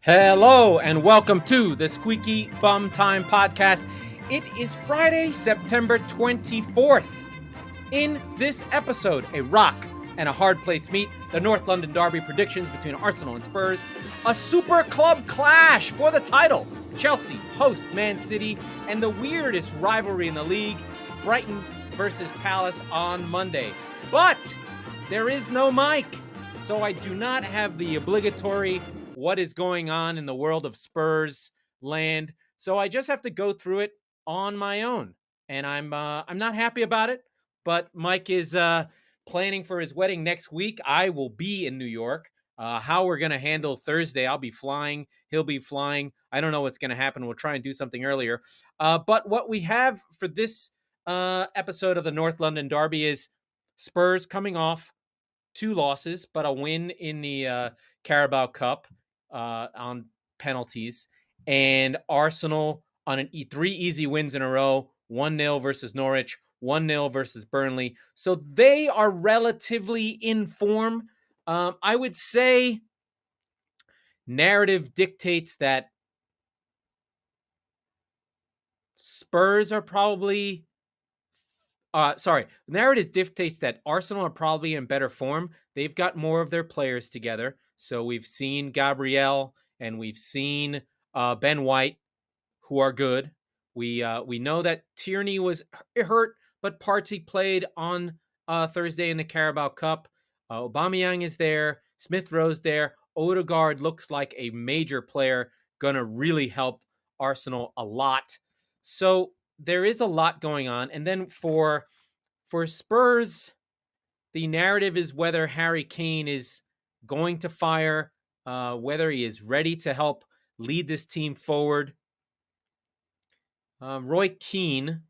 Hello and welcome to the Squeaky Bum Time Podcast. It is Friday, September 24th. In this episode, a rock and a hard place meet, the North London Derby predictions between Arsenal and Spurs, a super club clash for the title, Chelsea host Man City, and the weirdest rivalry in the league, Brighton versus Palace on Monday. But there is no Mike, so I do not have the obligatory what is going on in the world of Spurs land. So I just have to go through it on my own. And I'm not happy about it, but Mike is planning for his wedding next week. I will be in New York. How we're going to handle Thursday, I'll be flying. He'll be flying. I don't know what's going to happen. We'll try and do something earlier. But what we have for this episode of the North London Derby is Spurs coming off 2 losses, but a win in the Carabao Cup on penalties, and Arsenal on 3 easy wins in a row, 1-0 versus Norwich, 1-0 versus Burnley. So they are relatively in form. I would say narrative dictates that Spurs are probably narrative dictates that Arsenal are probably in better form. They've got more of their players together. So we've seen Gabriel and we've seen Ben White, who are good. We know that Tierney was hurt, but Partey played on Thursday in the Carabao Cup. Aubameyang is there. Smith Rowe's there. Odegaard looks like a major player, gonna really help Arsenal a lot. So there is a lot going on. And then for Spurs, the narrative is whether Harry Kane is going to fire, whether he is ready to help lead this team forward. Roy Keane,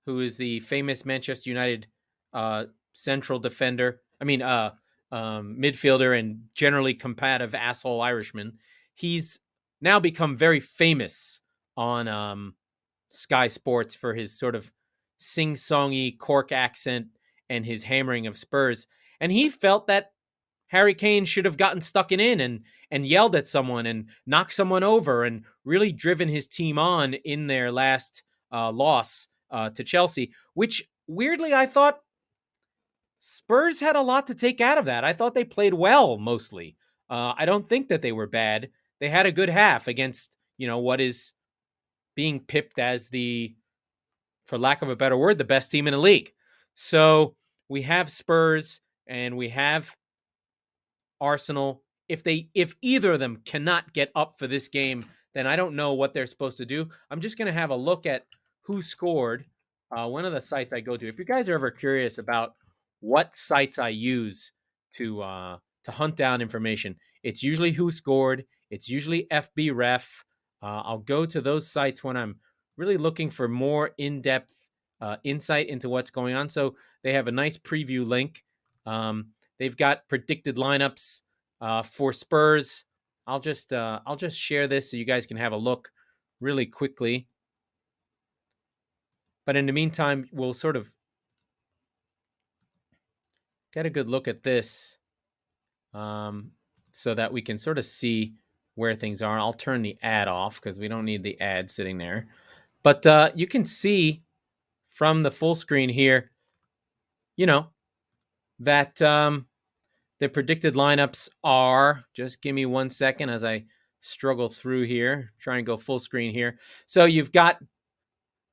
who is the famous Manchester United central defender, midfielder and generally combative asshole Irishman, he's now become very famous on Sky Sports for his sort of sing-songy Cork accent and his hammering of Spurs. And he felt that Harry Kane should have gotten stuck in and yelled at someone and knocked someone over and really driven his team on in their last loss to Chelsea, which weirdly I thought Spurs had a lot to take out of that. I thought they played well mostly. I don't think that they were bad. They had a good half against, what is being pipped as the, for lack of a better word, the best team in the league. So we have Spurs and we have Arsenal. If either of them cannot get up for this game, then I don't know what they're supposed to do. I'm just going to have a look at who scored. One of the sites I go to. If you guys are ever curious about what sites I use to hunt down information, it's usually who scored. It's usually FB Ref. I'll go to those sites when I'm really looking for more in-depth insight into what's going on. So they have a nice preview link. They've got predicted lineups for Spurs. I'll just share this so you guys can have a look really quickly. But in the meantime, we'll sort of get a good look at this so that we can sort of see where things are. I'll turn the ad off because we don't need the ad sitting there. But you can see from the full screen here, that the predicted lineups are, just give me 1 second as I struggle through here, try and go full screen here. So you've got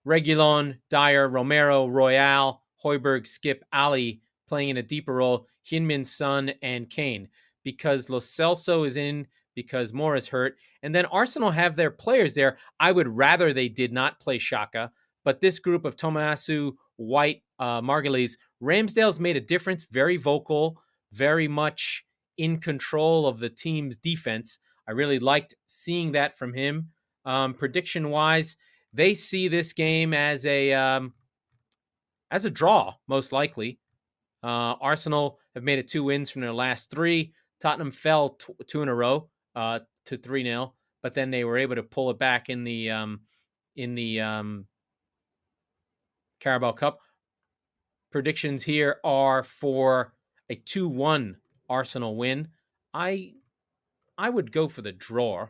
Reguilon, Dyer, Romero, Royale, Højbjerg, Skip, Ali playing in a deeper role, Heung-min Son, and Kane. Because Lo Celso is in, because Moore is hurt. And then Arsenal have their players there. I would rather they did not play Xhaka. But this group of Tomiyasu, White, Margulies, Ramsdale's made a difference, very vocal, very much in control of the team's defense. I really liked seeing that from him. Prediction-wise, they see this game as a draw, most likely. Arsenal have made it 2 wins from their last 3. Tottenham fell 2 in a row to 3-0, but then they were able to pull it back in the Carabao Cup. Predictions here are for a 2-1 Arsenal win. I would go for the draw.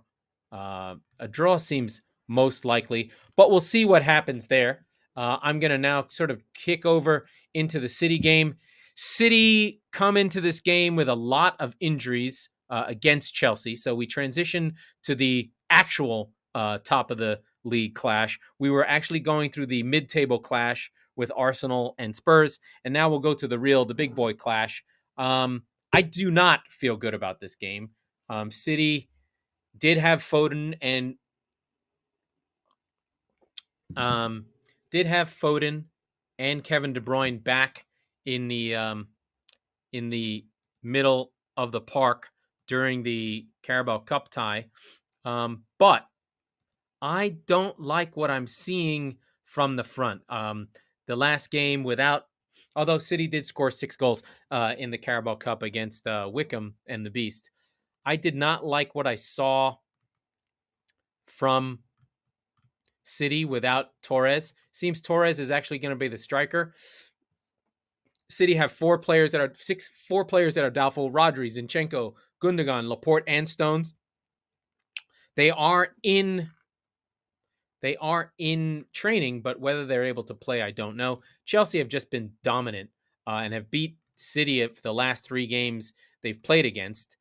A draw seems most likely, but we'll see what happens there. I'm going to now sort of kick over into the City game. City come into this game with a lot of injuries against Chelsea. So we transition to the actual top of the league clash. We were actually going through the mid-table clash with Arsenal and Spurs, and now we'll go to the big boy clash. I do not feel good about this game. City did have Foden and Kevin De Bruyne back in the middle of the park during the Carabao Cup tie. But I don't like what I'm seeing from the front. The last game although City did score 6 goals in the Carabao Cup against Wickham and the Beast, I did not like what I saw from City without Torres. Seems Torres is actually going to be the striker. City have four players that are doubtful: Rodri, Zinchenko, Gundogan, Laporte, and Stones. They are in training, but whether they're able to play, I don't know. Chelsea have just been dominant and have beat City for the last 3 games they've played against.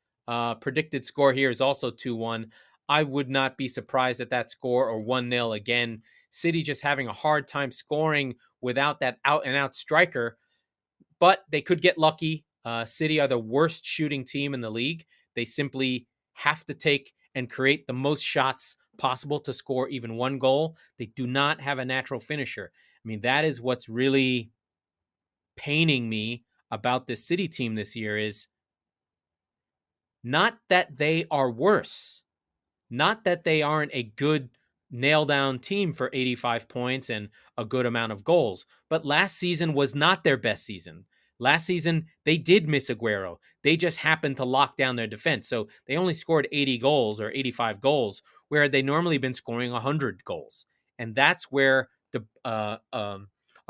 Predicted score here is also 2-1. I would not be surprised at that score, or 1-0 again. City just having a hard time scoring without that out-and-out striker, but they could get lucky. City are the worst shooting team in the league. They simply have to take and create the most shots possible to score even 1 goal. They do not have a natural finisher. I mean, that is what's really paining me about this City team this year, is not that they are worse, not that they aren't a good nail-down team for 85 points and a good amount of goals, but last season was not their best season. Last season, they did miss Aguero. They just happened to lock down their defense. So they only scored 80 goals or 85 goals, where they normally been scoring 100 goals. And that's where the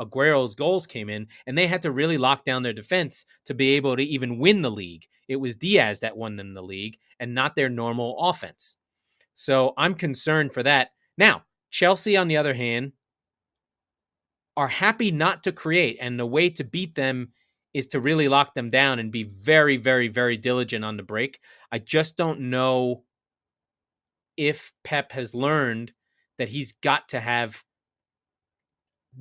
Aguero's goals came in, and they had to really lock down their defense to be able to even win the league. It was Diaz that won them the league and not their normal offense. So I'm concerned for that. Now, Chelsea, on the other hand, are happy not to create, and the way to beat them is to really lock them down and be very, very, very diligent on the break. I just don't know if Pep has learned that he's got to have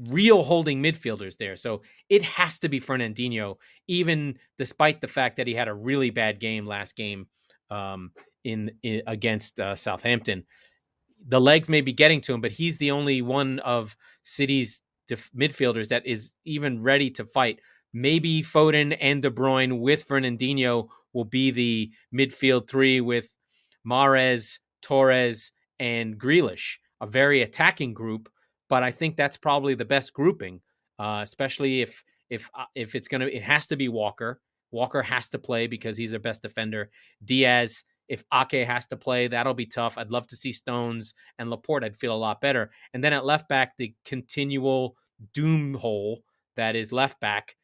real holding midfielders there. So it has to be Fernandinho, even despite the fact that he had a really bad game last game in against Southampton. The legs may be getting to him, but he's the only one of City's midfielders that is even ready to fight. Maybe Foden and De Bruyne with Fernandinho will be the midfield 3 with Mahrez, Torres, and Grealish, a very attacking group. But I think that's probably the best grouping, especially if it's gonna. It has to be Walker. Walker has to play because he's their best defender. Diaz. If Ake has to play, that'll be tough. I'd love to see Stones and Laporte. I'd feel a lot better. And then at left back, the continual doom hole that is left back,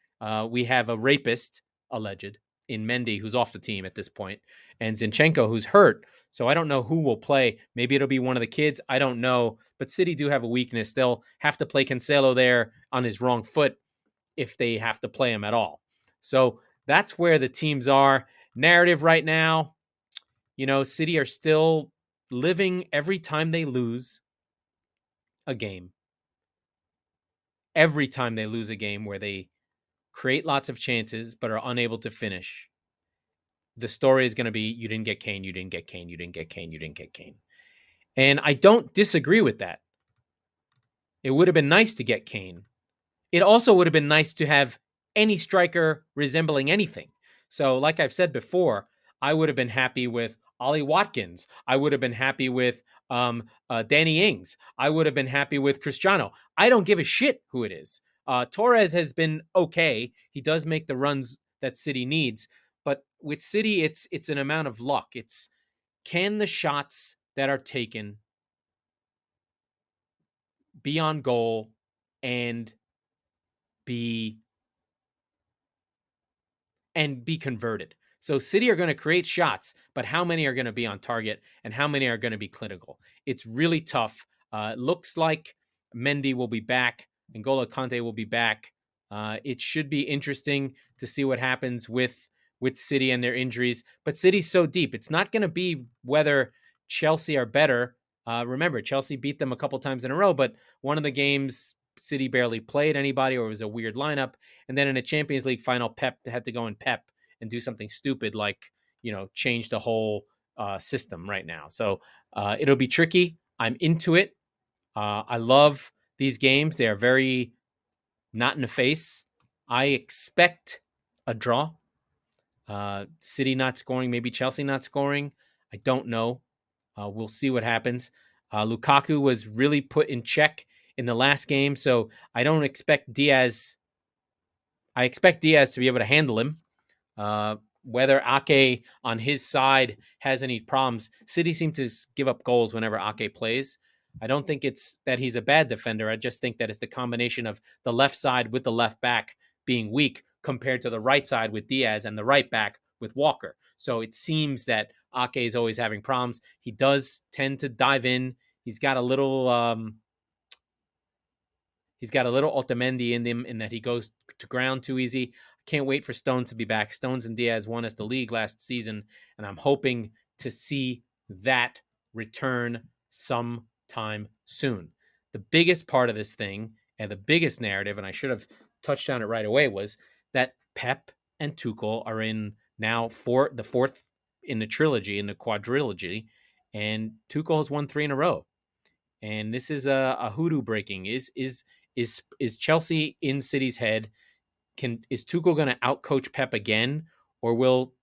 we have a rapist, alleged, in Mendy, who's off the team at this point, and Zinchenko, who's hurt. So I don't know who will play. Maybe it'll be one of the kids. I don't know. But City do have a weakness. They'll have to play Cancelo there on his wrong foot if they have to play him at all. So that's where the teams are. Narrative right now, City are still living every time they lose a game. Every time they lose a game where they create lots of chances but are unable to finish, the story is going to be, you didn't get Kane, you didn't get Kane, you didn't get Kane, you didn't get Kane. And I don't disagree with that. It would have been nice to get Kane. It also would have been nice to have any striker resembling anything. So like I've said before, I would have been happy with Ollie Watkins. I would have been happy with Danny Ings. I would have been happy with Cristiano. I don't give a shit who it is. Torres has been okay. He does make the runs that City needs. But with City, it's an amount of luck. It's, can the shots that are taken be on goal and be converted? So City are going to create shots, but how many are going to be on target and how many are going to be clinical? It's really tough. It looks like Mendy will be back. N'Golo Kante will be back. It should be interesting to see what happens with City and their injuries. But City's so deep. It's not going to be whether Chelsea are better. Remember, Chelsea beat them a couple times in a row, but one of the games City barely played anybody, or it was a weird lineup. And then in a Champions League final, Pep had to go and do something stupid like, change the whole system right now. So it'll be tricky. I'm into it. I love these games. They are very not in the face. I expect a draw. City not scoring, maybe Chelsea not scoring. I don't know. We'll see what happens. Lukaku was really put in check in the last game, so I don't expect Diaz. I expect Diaz to be able to handle him. Whether Ake on his side has any problems, City seem to give up goals whenever Ake plays. I don't think it's that he's a bad defender. I just think that it's the combination of the left side with the left back being weak compared to the right side with Diaz and the right back with Walker. So it seems that Ake is always having problems. He does tend to dive in. He's got a little Otamendi in him in that he goes to ground too easy. Can't wait for Stones to be back. Stones and Diaz won us the league last season, and I'm hoping to see that return sometime soon. The biggest part of this thing and the biggest narrative, and I should have touched on it right away, was that Pep and Tuchel are in now the fourth in the trilogy, in the quadrilogy, and Tuchel has won 3 in a row. And this is a hoodoo breaking. Is Chelsea in City's head? Is Tuchel going to outcoach Pep again, or will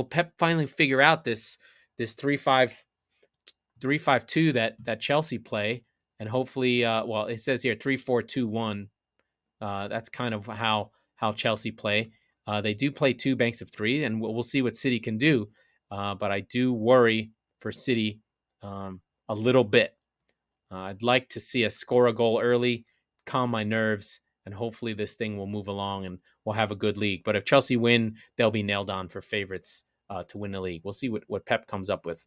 Pep finally figure out this 3-5-2 that Chelsea play, and hopefully, it says here 3-4-2-1. That's kind of how Chelsea play. They do play 2 banks of 3, and we'll see what City can do. But I do worry for City a little bit. I'd like to see us score a goal early, calm my nerves, and hopefully this thing will move along and we'll have a good league. But if Chelsea win, they'll be nailed on for favorites to win the league. We'll see what Pep comes up with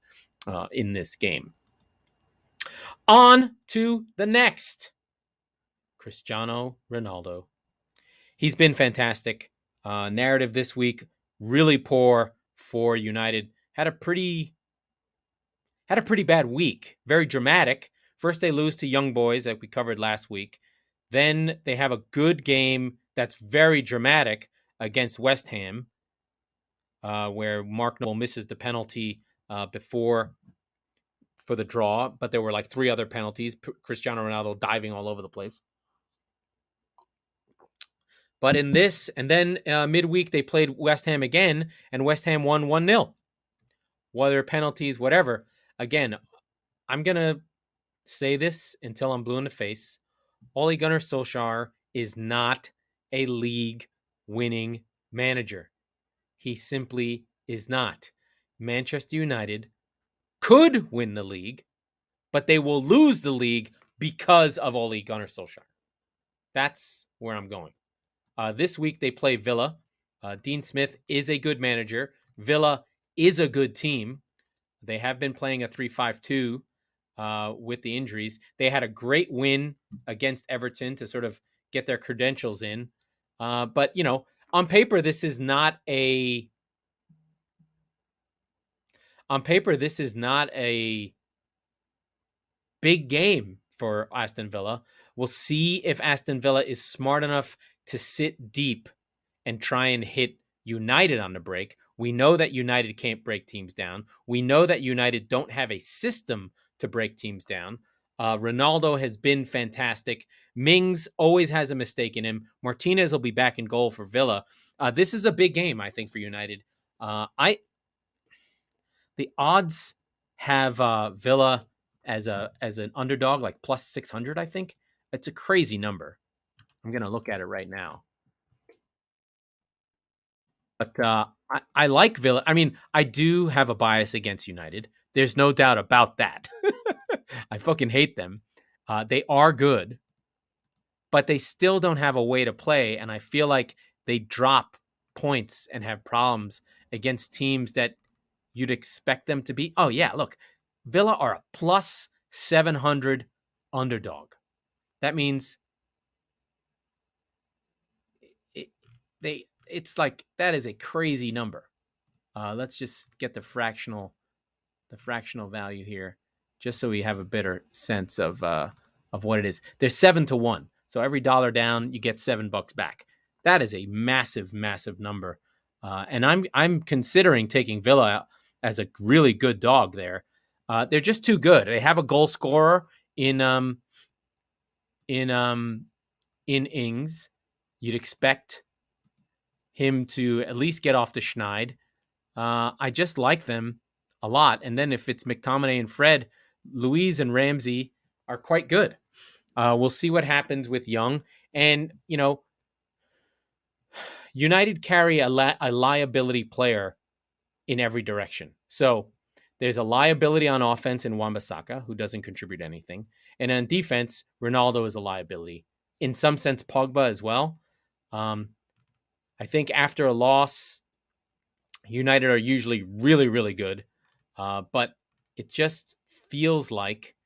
in this game. On to the next. Cristiano Ronaldo. He's been fantastic. Narrative this week, really poor for United. Had a pretty bad week. Very dramatic. First, they lose to Young Boys, like we covered last week. Then they have a good game that's very dramatic against West Ham, where Mark Noble misses the penalty for the draw, but there were like 3 other penalties. Cristiano Ronaldo diving all over the place. But in this, and then midweek, they played West Ham again, and West Ham won 1-0. Whether penalties, whatever. Again, I'm going to say this until I'm blue in the face. Ole Gunnar Solskjaer is not a league-winning manager. He simply is not. Manchester United could win the league, but they will lose the league because of Ole Gunnar Solskjaer. That's where I'm going. This week they play Villa. Dean Smith is a good manager. Villa is a good team. They have been playing a 3-5-2 with the injuries. They had a great win against Everton to sort of get their credentials in. But, on paper, this is not a big game for Aston Villa. We'll see if Aston Villa is smart enough to sit deep and try and hit United on the break. We know that United can't break teams down. We know that United don't have a system to break teams down. Ronaldo has been fantastic. Mings always has a mistake in him. Martinez will be back in goal for Villa. This is a big game, I think, for United. The odds have Villa as an underdog, like plus 600, I think. It's a crazy number. I'm going to look at it right now. But I like Villa. I mean, I do have a bias against United. There's no doubt about that. I fucking hate them. They are good, but they still don't have a way to play. And I feel like they drop points and have problems against teams that you'd expect them to be. Oh, yeah, look, Villa are a plus 700 underdog. That means it's like, that is a crazy number. Let's just get the fractional value here, just so we have a better sense of what it is. They're 7-1, so every dollar down, you get $7 back. That is a massive, massive number, and I'm considering taking Villa as a really good dog there. They're just too good. They have a goal scorer in Ings. You'd expect him to at least get off the schneid. I just like them a lot. And then if it's McTominay and Fred, Louise and Ramsey are quite good. We'll see what happens with Young. And, United carry a liability player in every direction. So there's a liability on offense in Wan-Bissaka, who doesn't contribute anything. And on defense, Ronaldo is a liability. In some sense, Pogba as well. I think after a loss, United are usually really, really good. But it just feels like,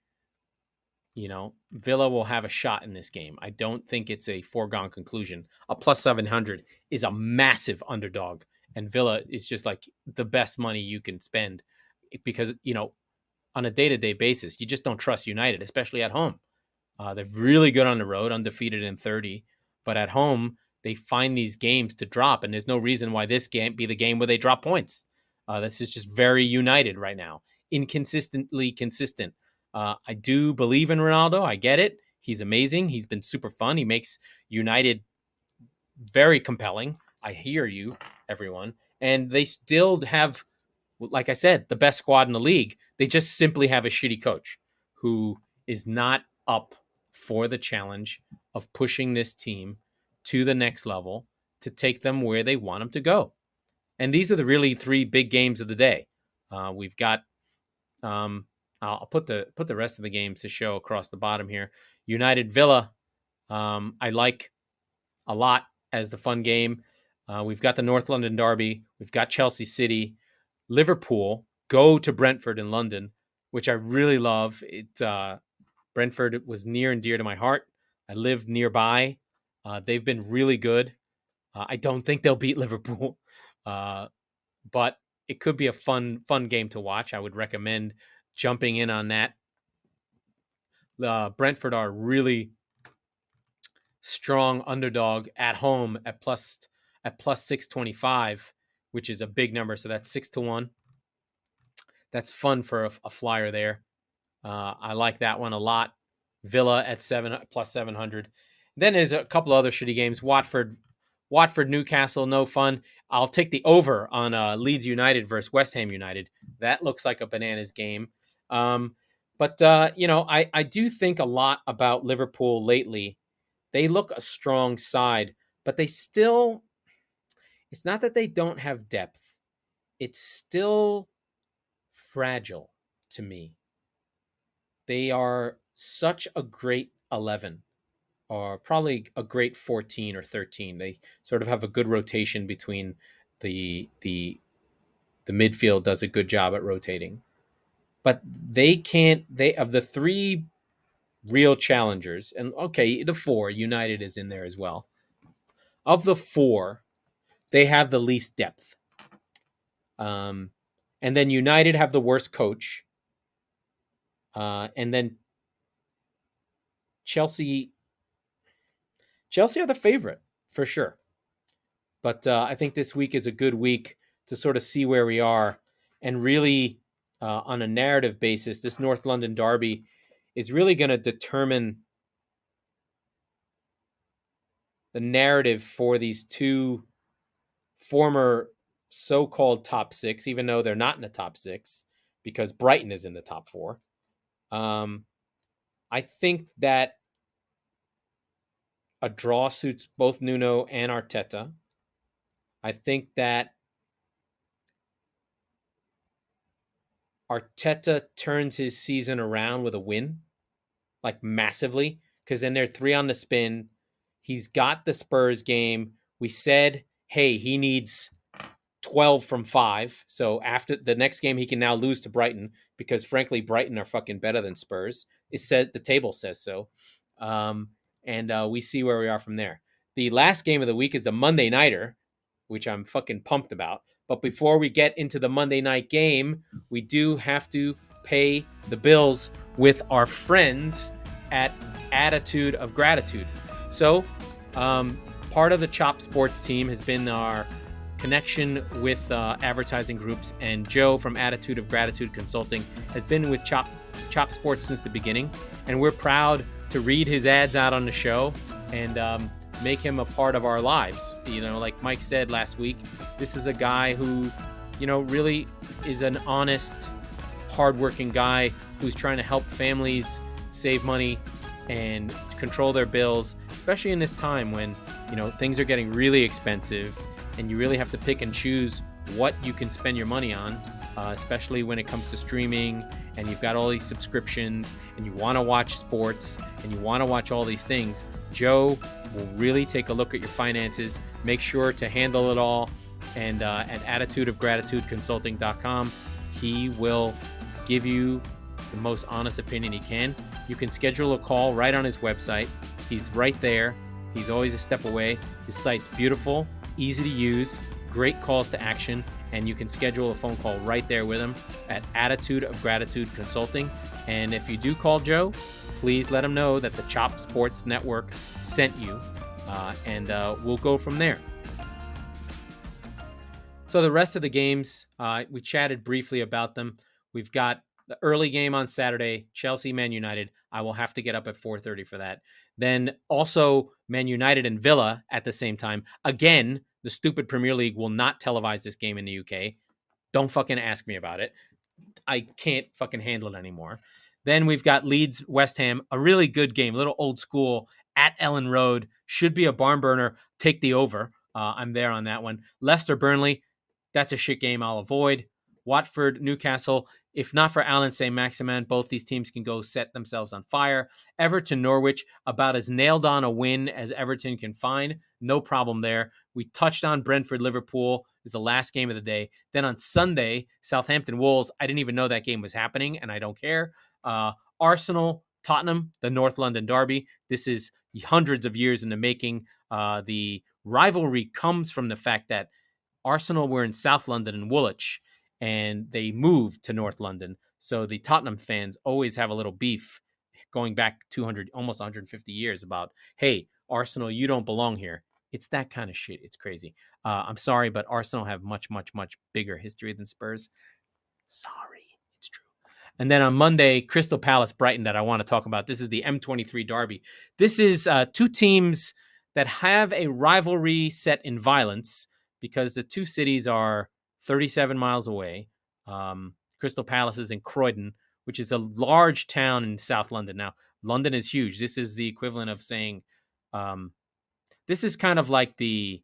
Villa will have a shot in this game. I don't think it's a foregone conclusion. A plus 700 is a massive underdog. And Villa is just like the best money you can spend because, on a day-to-day basis, you just don't trust United, especially at home. They're really good on the road, undefeated in 30. But at home, they find these games to drop, and there's no reason why this can't be the game where they drop points. This is just very United right now. Inconsistently consistent. I do believe in Ronaldo. I get it. He's amazing. He's been super fun. He makes United very compelling. I hear you, everyone. And they still have, like I said, the best squad in the league. They just simply have a shitty coach who is not up for the challenge of pushing this team to the next level to take them where they want them to go. And these are the really three big games of the day. We've got, I'll put the rest of the games to show across the bottom here. United Villa, I like a lot as the fun game. We've got the North London Derby. We've got Chelsea City. Liverpool go to Brentford in London, which I really love. Brentford was near and dear to my heart. I live nearby. They've been really good. I don't think they'll beat Liverpool, but it could be a fun game to watch. I would recommend jumping in on that. Brentford are really strong underdog at home at plus 625, which is a big number. So that's 6-1. That's fun for a flyer there. I like that one a lot. Villa at plus 700. Then there's a couple other shitty games. Watford, Newcastle, no fun. I'll take the over on Leeds United versus West Ham United. That looks like a bananas game. But I do think a lot about Liverpool lately. They look a strong side, but they still, it's not that they don't have depth. It's still fragile to me. They are such a great 11, or probably a great 14 or 13. They sort of have a good rotation between the midfield does a good job at rotating. But they of the three real challengers, and okay, the four, United is in there as well. Of the four, they have the least depth. And then United have the worst coach. And then Chelsea are the favorite for sure. But I think this week is a good week to sort of see where we are. And really, on a narrative basis, this North London Derby is really going to determine the narrative for these two former so-called top six, even though they're not in the top six, because Brighton is in the top four. I think that a draw suits both Nuno and Arteta. I think that Arteta turns his season around with a win, like massively, because then they're 3 on the spin. He's got the Spurs game. We said, hey, he needs 12 from 5. So after the next game, he can now lose to Brighton because, frankly, Brighton are fucking better than Spurs. It says the table says so. And we see where we are from there. The last game of the week is the Monday Nighter, which I'm fucking pumped about. But before we get into the Monday night game, we do have to pay the bills with our friends at Attitude of Gratitude. So, part of the Chop Sports team has been our connection with advertising groups, and Joe from Attitude of Gratitude Consulting has been with Chop Sports since the beginning, and we're proud to read his ads out on the show and make him a part of our lives. Like Mike said last week, this is a guy who, really is an honest, hardworking guy who's trying to help families save money and control their bills, especially in this time when, things are getting really expensive and you really have to pick and choose what you can spend your money on, especially when it comes to streaming and you've got all these subscriptions and you want to watch sports and you want to watch all these things. Joe will really take a look at your finances, make sure to handle it all, and at attitudeofgratitudeconsulting.com, he will give you the most honest opinion he can. You can schedule a call right on his website. He's right there. He's always a step away. His site's beautiful, easy to use, great calls to action, and you can schedule a phone call right there with him at Attitude of Gratitude Consulting. And if you do call Joe, please let him know that the Chop Sports Network sent you, and we'll go from there. So the rest of the games, we chatted briefly about them. We've got the early game on Saturday, Chelsea, Man United. I will have to get up at 4:30 for that. Then also Man United and Villa at the same time. Again, the stupid Premier League will not televise this game in the UK. Don't fucking ask me about it. I can't fucking handle it anymore. Then we've got Leeds, West Ham, a really good game, a little old school at Ellen Road. Should be a barn burner. Take the over. I'm there on that one. Leicester, Burnley, that's a shit game I'll avoid. Watford, Newcastle, if not for Alan Saint-Maximin, both these teams can go set themselves on fire. Everton, Norwich, about as nailed on a win as Everton can find. No problem there. We touched on Brentford, Liverpool is the last game of the day. Then on Sunday, Southampton, Wolves, I didn't even know that game was happening, and I don't care. Arsenal, Tottenham, the North London Derby. This is hundreds of years in the making. The rivalry comes from the fact that Arsenal were in South London and Woolwich, and they moved to North London. So the Tottenham fans always have a little beef going back 200, almost 150 years about, hey, Arsenal, you don't belong here. It's that kind of shit. It's crazy. I'm sorry, but Arsenal have much, much, much bigger history than Spurs. Sorry, it's true. And then on Monday, Crystal Palace, Brighton, that I want to talk about. This is the M23 Derby. This is two teams that have a rivalry set in violence because the two cities are 37 miles away. Crystal Palace is in Croydon, which is a large town in South London. Now, London is huge. This is the equivalent of saying, this is kind of like the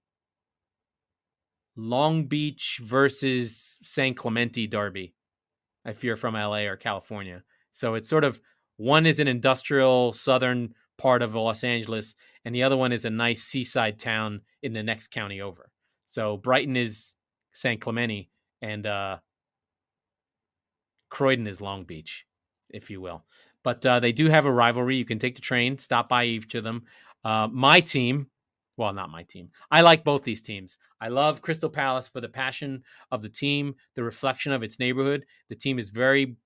Long Beach versus San Clemente Derby, if you're from LA or California. So it's sort of, one is an industrial southern part of Los Angeles, and the other one is a nice seaside town in the next county over. So Brighton is San Clemente, and Croydon is Long Beach, if you will. But they do have a rivalry. You can take the train, stop by each of them. My team, well, not my team. I like both these teams. I love Crystal Palace for the passion of the team, the reflection of its neighborhood. The team is very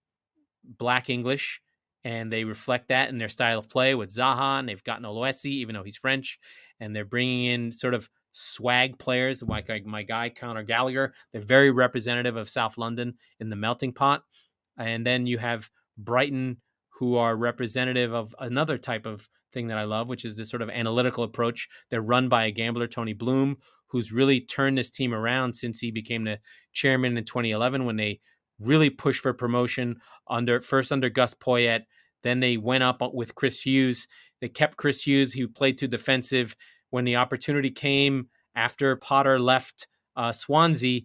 Black English, and they reflect that in their style of play with Zaha, and they've got Oloesi, even though he's French, and they're bringing in sort of swag players like my guy Conor Gallagher. They're very representative of South London in the melting pot. And then you have Brighton, who are representative of another type of thing that I love, which is this sort of analytical approach. They're run by a gambler, Tony Bloom, who's really turned this team around since he became the chairman in 2011 when they really pushed for promotion first under Gus Poyet. Then they went up with Chris Hughes. They kept Chris Hughes, who played too defensive. When the opportunity came after Potter left Swansea,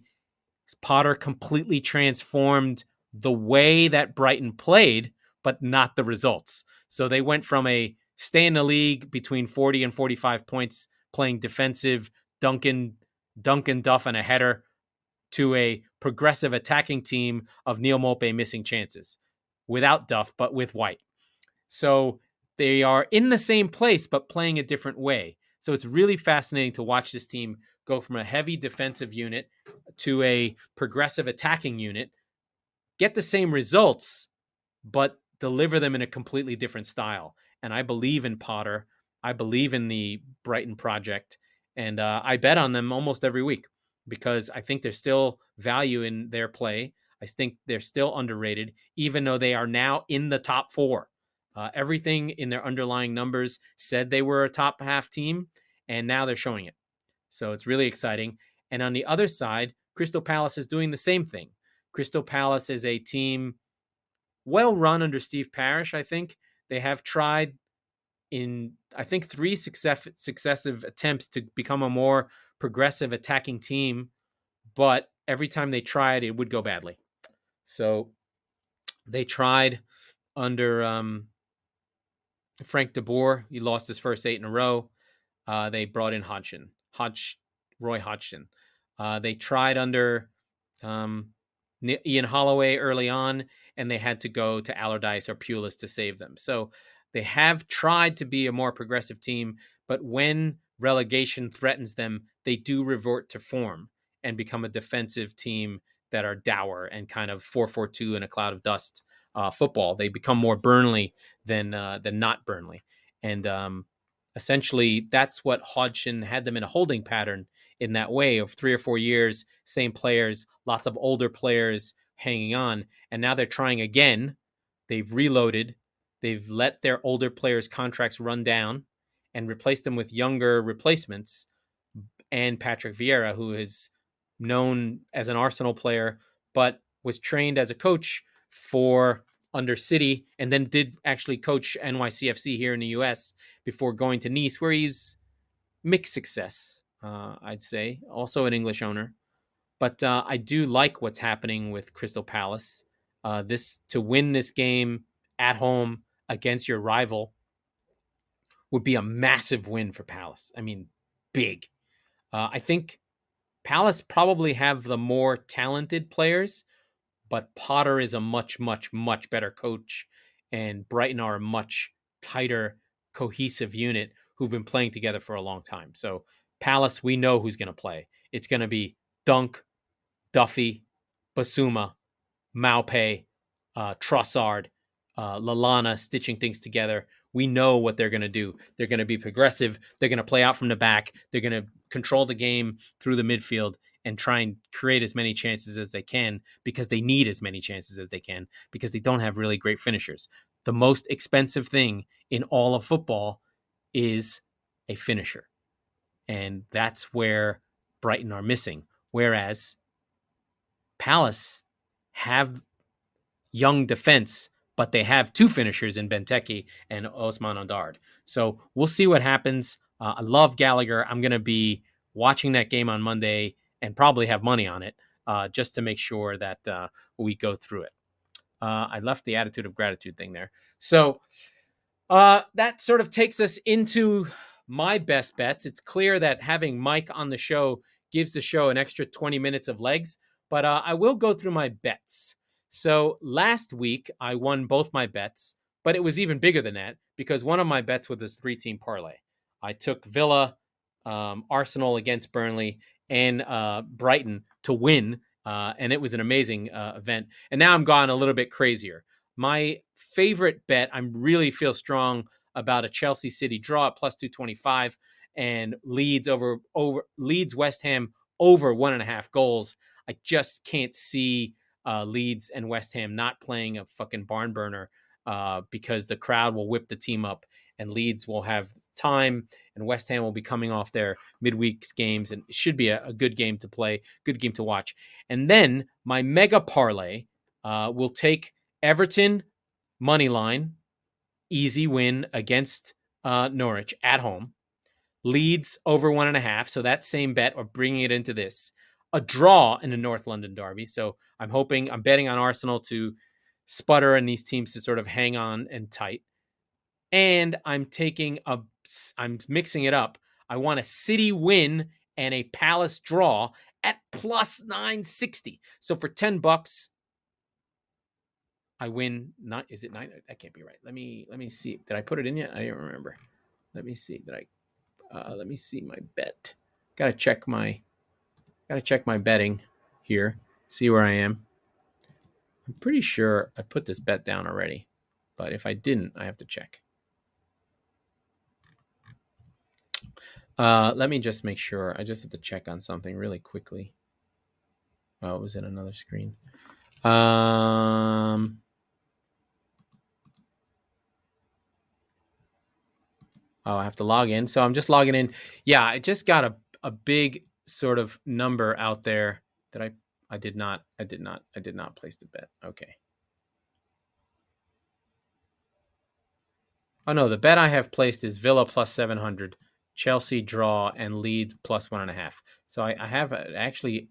Potter completely transformed the way that Brighton played, but not the results. So they went from a stay in the league between 40 and 45 points, playing defensive, Duncan Duff and a header, to a progressive attacking team of Neil Mope missing chances without Duff, but with White. So they are in the same place, but playing a different way. So it's really fascinating to watch this team go from a heavy defensive unit to a progressive attacking unit, get the same results, but deliver them in a completely different style. And I believe in Potter. I believe in the Brighton project. And I bet on them almost every week because I think there's still value in their play. I think they're still underrated, even though they are now in the top four. Everything in their underlying numbers said they were a top half team, and now they're showing it. So it's really exciting. And on the other side, Crystal Palace is doing the same thing. Crystal Palace is a team well run under Steve Parish, I think. They have tried in, I think, 3 successive attempts to become a more progressive attacking team, but every time they tried, it would go badly. So they tried under Frank de Boer. He lost his first 8 in a row. They brought in Roy Hodgson. They tried under Ian Holloway early on, and they had to go to Allardyce or Pulis to save them. So they have tried to be a more progressive team, but when relegation threatens them, they do revert to form and become a defensive team that are dour and kind of 4-4-2 in a cloud of dust football. They become more Burnley than not Burnley. And essentially, that's what Hodgson had them in a holding pattern in that way of 3 or 4 years, same players, lots of older players hanging on. And now they're trying again. They've reloaded. They've let their older players' contracts run down and replaced them with younger replacements. And Patrick Vieira, who is known as an Arsenal player, but was trained as a coach for under City and then did actually coach NYCFC here in the US before going to Nice, where he's mixed success, I'd say. Also an English owner. But I do like what's happening with Crystal Palace. To win this game at home against your rival would be a massive win for Palace. I mean, big. I think Palace probably have the more talented players, but Potter is a much, much, much better coach, and Brighton are a much tighter, cohesive unit who've been playing together for a long time. So Palace, we know who's going to play. It's going to be Dunk, Duffy, Basuma, Maupay, Trossard, Lallana stitching things together. We know what they're going to do. They're going to be progressive. They're going to play out from the back. They're going to control the game through the midfield and try and create as many chances as they can because they need as many chances as they can because they don't have really great finishers. The most expensive thing in all of football is a finisher. And that's where Brighton are missing. Whereas Palace have young defense, but they have 2 finishers in Benteke and Osman Ondard. So we'll see what happens. I love Gallagher. I'm going to be watching that game on Monday and probably have money on it just to make sure that we go through it. I left the attitude of gratitude thing there. So that sort of takes us into my best bets. It's clear that having Mike on the show gives the show an extra 20 minutes of legs, but I will go through my bets. So last week, I won both my bets, but it was even bigger than that because one of my bets was this 3-team parlay. I took Villa, Arsenal against Burnley, and Brighton to win, and it was an amazing event. And now I'm gone a little bit crazier. My favorite bet, I really feel strong about a Chelsea City draw at plus 225 and Leeds West Ham over 1.5 goals. I just can't see Leeds and West Ham not playing a fucking barn burner because the crowd will whip the team up and Leeds will have time and West Ham will be coming off their midweek games and it should be a good game to play, good game to watch. And then my mega parlay will take Everton money line, easy win against Norwich at home. Leeds over 1.5. So that same bet, or bringing it into this, a draw in the North London Derby. So I'm betting on Arsenal to sputter and these teams to sort of hang on and tight. And I'm mixing it up. I want a City win and a Palace draw at plus 960. So for $10, I win. Not is it 9? That can't be right. Let me see. Did I put it in yet? I don't remember. Let me see. Let me see my bet. Gotta check my betting here. See where I am. I'm pretty sure I put this bet down already, but if I didn't, I have to check. Let me just make sure. I just have to check on something really quickly. Oh, it was in another screen. Oh, I have to log in. So I'm just logging in. Yeah, I just got a big sort of number out there that I did not place the bet. Okay. Oh no, the bet I have placed is Villa plus 700, Chelsea draw, and Leeds plus 1.5. So I have actually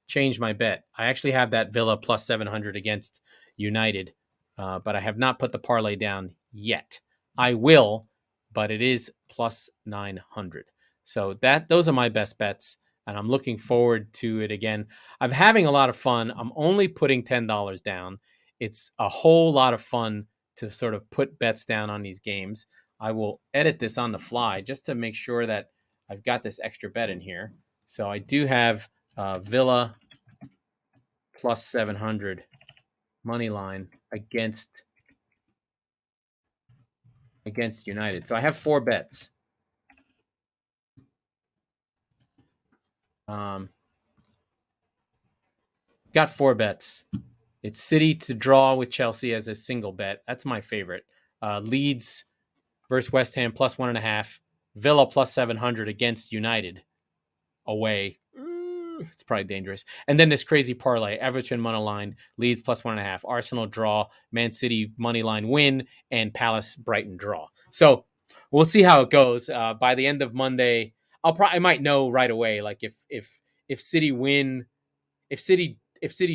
changed my bet. I actually have that Villa plus 700 against United, but I have not put the parlay down yet. I will, but it is plus 900. So those are my best bets, and I'm looking forward to it again. I'm having a lot of fun. I'm only putting $10 down. It's a whole lot of fun to sort of put bets down on these games. I will edit this on the fly just to make sure that I've got this extra bet in here. So I do have Villa plus 700 money line against United. So I have 4 bets. Got 4 bets. It's City to draw with Chelsea as a single bet. That's my favorite. Leeds versus West Ham plus 1.5. Villa plus 700 against United away. It's probably dangerous. And then this crazy parlay: Everton money line, Leeds plus 1.5, Arsenal draw, Man City money line win, and Palace Brighton draw. So we'll see how it goes. By the end of Monday, I might know right away. Like if City win, if City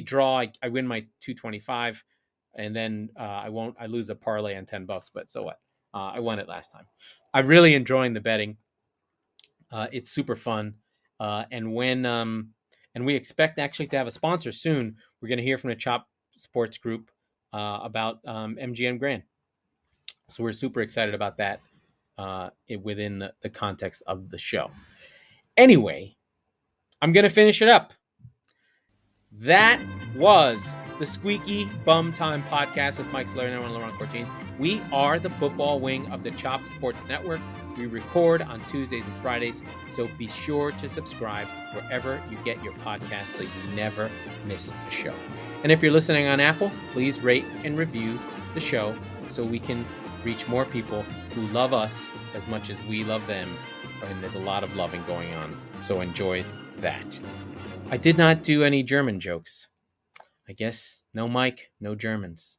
draw, I win my 225, and then I lose a parlay on $10. But so what? I won it last time. I'm really enjoying the betting. It's super fun. And we expect actually to have a sponsor soon. We're going to hear from the Chop Sports Group about MGM Grand. So we're super excited about that within the context of the show. Anyway, I'm going to finish it up. That was the Squeaky Bum Time Podcast with Mike Salerno and Laurent Cortines. We are the football wing of the Chop Sports Network. We record on Tuesdays and Fridays, so be sure to subscribe wherever you get your podcasts so you never miss a show. And if you're listening on Apple, please rate and review the show so we can reach more people who love us as much as we love them. And there's a lot of loving going on, so enjoy that. I did not do any German jokes. I guess no Mike, no Germans.